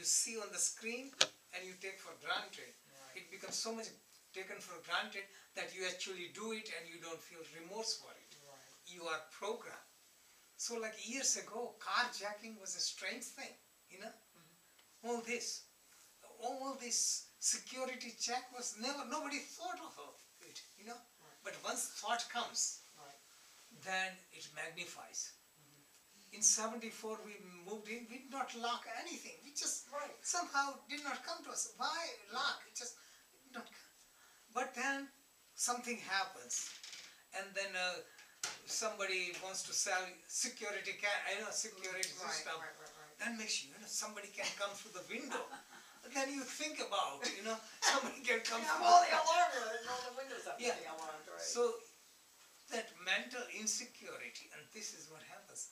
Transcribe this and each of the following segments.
see on the screen and you take for granted. Right. It becomes so much taken for granted that you actually do it and you don't feel remorse for it. Right. You are programmed. So like years ago, carjacking was a strange thing, you know. All this security check was never, nobody thought of it, you know. Right. But once thought comes, Right. then it magnifies. In 74 we moved in, we did not lock anything. We just Right. somehow did not come to us. Why lock? It just did not come. But then something happens, and then somebody wants to sell security security Right, system. right. That makes you, somebody can come through the window. Then you think about, somebody can come Yeah, through. all the alarm, all the windows up Yeah. to the alarm, right? So that mental insecurity, and this is what happens.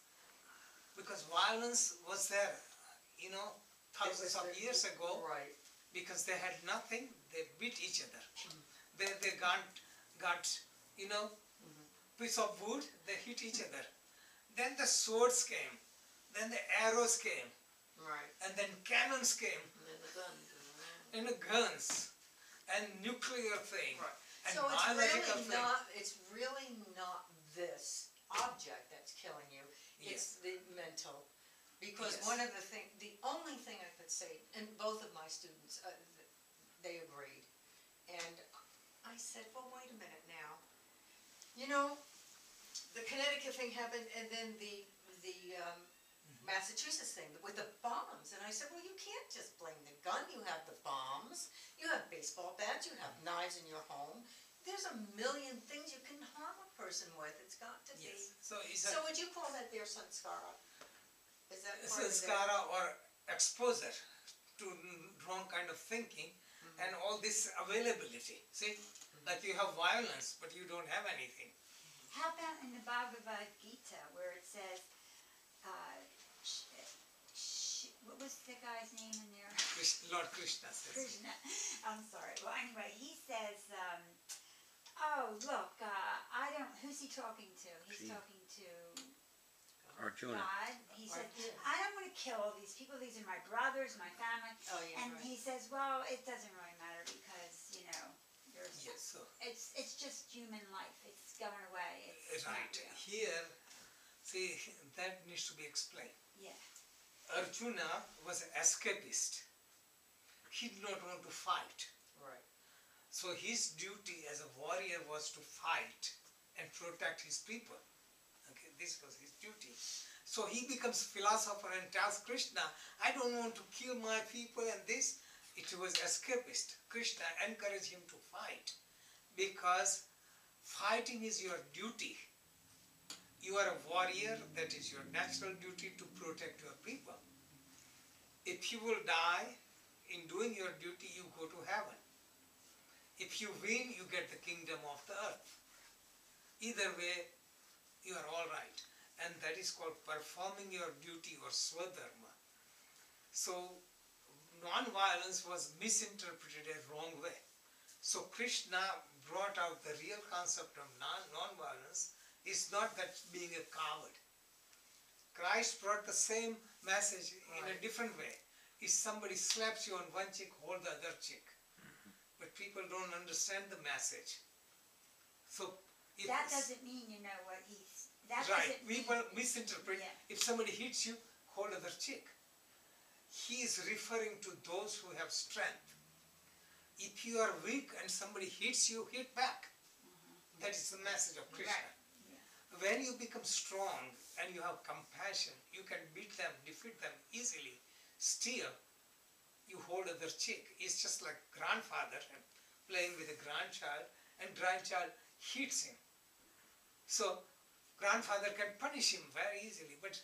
Because violence was there, thousands of years ago, Right. because they had nothing, they beat each other. They got piece of wood, they hit each other. Then the swords came, then the arrows came, Right. and then cannons came, And then the guns. and the guns, and nuclear thing, Right. and So biological thing. it's really not this object that's killing you. It's the mental. Because Yes. one of the only thing I could say, and both of my students, they agreed. And I said, well, wait a minute now. The Connecticut thing happened, and then the Massachusetts thing with the bombs. And I said, well, you can't just blame the gun. You have the bombs. You have baseball bats. You have knives in your home. There's a million things you can harm a person with. It's got to be. Yes. So would you call that their sanskara? Is that part of their... Sanskara or exposure to wrong kind of thinking, and all this availability. See, like you have violence, but you don't have anything. How about in the Bhagavad Gita where it says, what was the guy's name in there? Lord Krishna says. Krishna. I'm sorry. Well, anyway, he says, oh, look, who's he talking to? He's talking to Arjuna. God. He said, I don't want to kill all these people. These are my brothers, my family. Oh, yeah, And right. he says, well, it doesn't really matter because, there's, Yes, so it's just human life. It's going away. It's not right real. here, see, that needs to be explained. Yeah. Arjuna was an escapist. He did not want to fight. Right. So his duty as a warrior was to fight and protect his people. Okay, this was his duty. So he becomes philosopher and tells Krishna, I don't want to kill my people and this. It was escapist. Krishna encouraged him to fight because fighting is your duty. You are a warrior, that is your natural duty to protect your people. If you will die in doing your duty, you go to heaven. If you win, you get the kingdom of the earth. Either way, you are all right. And that is called performing your duty or swadharma. So, non-violence was misinterpreted a wrong way. So Krishna brought out the real concept of non-violence. It's not that being a coward. Christ brought the same message in a different way. If somebody slaps you on one cheek, hold the other cheek. But people don't understand the message. So That doesn't mean you know what he's... That right, doesn't mean... people misinterpret. Yeah. If somebody hits you, hold other cheek. He is referring to those who have strength. If you are weak and somebody hits you, hit back. That is the message of Krishna. Right. When you become strong and you have compassion, you can beat them, defeat them easily. Still, you hold other cheek. It's just like grandfather playing with a grandchild, and grandchild hits him. So, grandfather can punish him very easily, but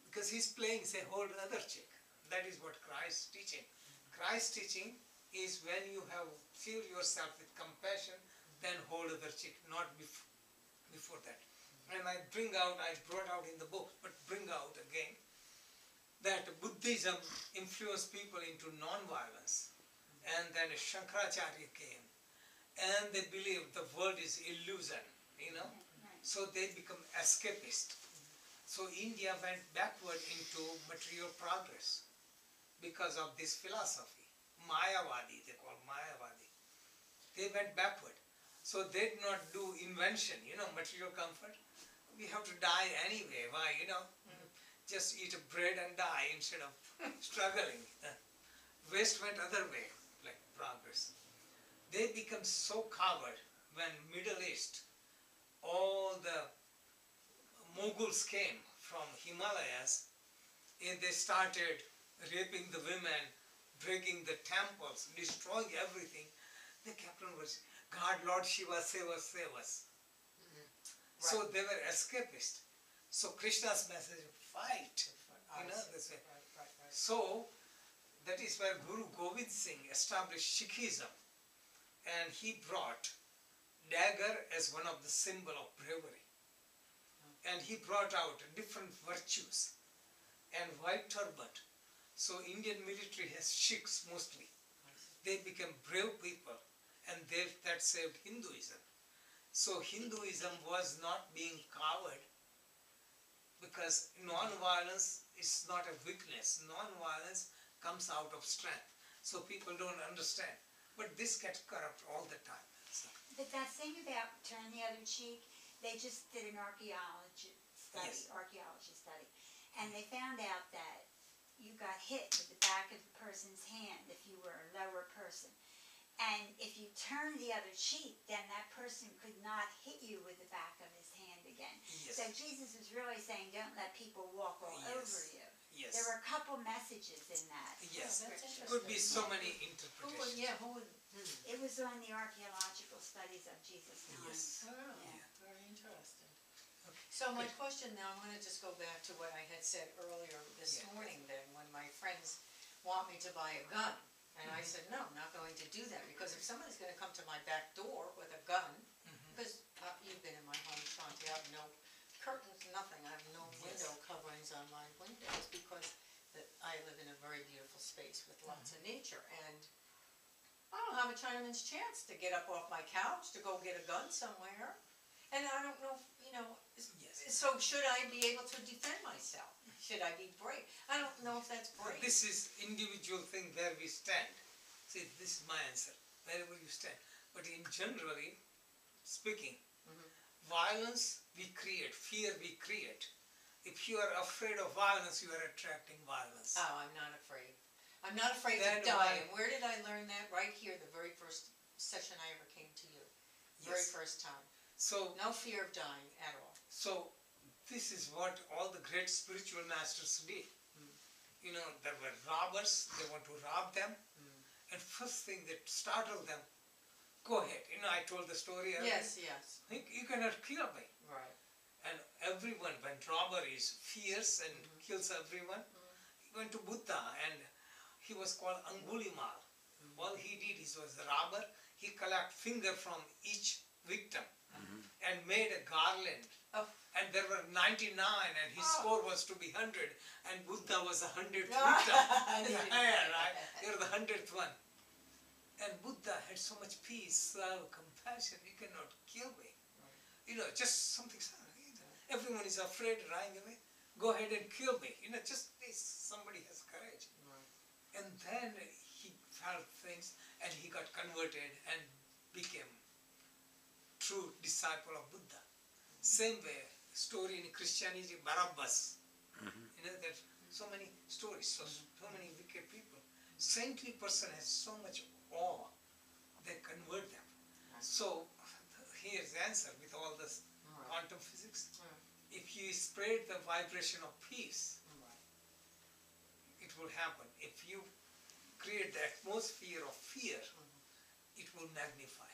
because he's playing, say, hold other cheek. That is what Christ is teaching. Christ's teaching is when you have filled yourself with compassion, then hold other cheek, not before that. And I brought out in the book, but bring out again, that Buddhism influenced people into non-violence. And then Shankaracharya came, and they believed the world is illusion, So they become escapist. So India went backward into material progress. because of this philosophy. Mayavadi, they call Mayavadi. They went backward. So they did not do invention, material comfort. We have to die anyway. Why, just eat a bread and die instead of struggling. West went other way, like progress. They become so coward when Middle East, all the Mughals came from Himalayas, and they started raping the women, breaking the temples, destroying everything. They kept on worshiping, God, Lord Shiva, save us, save us. So they were escapists. So Krishna's message, fight, this way. Right. So that is where Guru Gobind Singh established Sikhism, and he brought dagger as one of the symbol of bravery. And he brought out different virtues and white turban. So Indian military has Sikhs mostly. They became brave people, and that saved Hinduism. So Hinduism was not being coward, because non-violence is not a weakness. Non-violence comes out of strength. So people don't understand. But this gets corrupt all the time. So, But that thing about turn the other cheek, they just did an archaeology study, and they found out that you got hit with the back of the person's hand if you were a lower person. And if you turned the other cheek, then that person could not hit you with the back of his hand again. yes, So Jesus was really saying, don't let people walk all Yes. over you. yes, There were a couple messages in that. yes. Oh, that's scripture. Could be so Yeah. many interpretations. Who would, It was on the archaeological studies of Jesus' time. Yes. Oh, Yeah. very interesting. Okay. So my question now, I'm gonna just go back to what I had said earlier this Yeah. morning then, when my friends want me to buy a gun. And I said, no, I'm not going to do that, because if somebody's gonna come to my back door with a gun, because you've been in my home, Shanti, I have no curtains, nothing, I have no Yes. window coverings on my windows, because I live in a very beautiful space with lots of nature, and I don't have a Chinaman's chance to get up off my couch to go get a gun somewhere. And I don't know, Yes. so should I be able to defend myself? Should I be brave? I don't know if that's But brave. this is individual thing where we stand. See, this is my answer, wherever you stand. But in generally speaking, violence we create, fear we create. If you are afraid of violence, you are attracting violence. Oh, I'm not afraid. I'm not afraid Then to die. why- And where did I learn that? Right here, the very first session I ever came to you. Very Yes. first time. So, No fear of dying at all. so this is what all the great spiritual masters did. There were robbers, they want to rob them. And first thing that startled them, go ahead. I told the story earlier. Yes, You cannot kill me. right. And everyone, when robber is fierce and kills everyone, he went to Buddha, and he was called Angulimal. All he did, he was a robber, he collected finger from each victim and made a garland. Oh. And there were 99, and his Oh. score was to be 100, and Buddha was the 100th victim. I In the didn't hair, know right? that. You're the 100th one. And Buddha had so much peace, love, compassion, you cannot kill me. Just something, everyone is afraid, running away. Go ahead and kill me. Just this, somebody has courage. Right. And then he felt things, and he got converted and became true disciple of Buddha. Same way, story in Christianity, Barabbas. There's so many stories, so many wicked people. Saintly person has so much awe, they convert them. So here's the answer with all this quantum physics. If you spread the vibration of peace, it will happen. If you create the atmosphere of fear, it will magnify.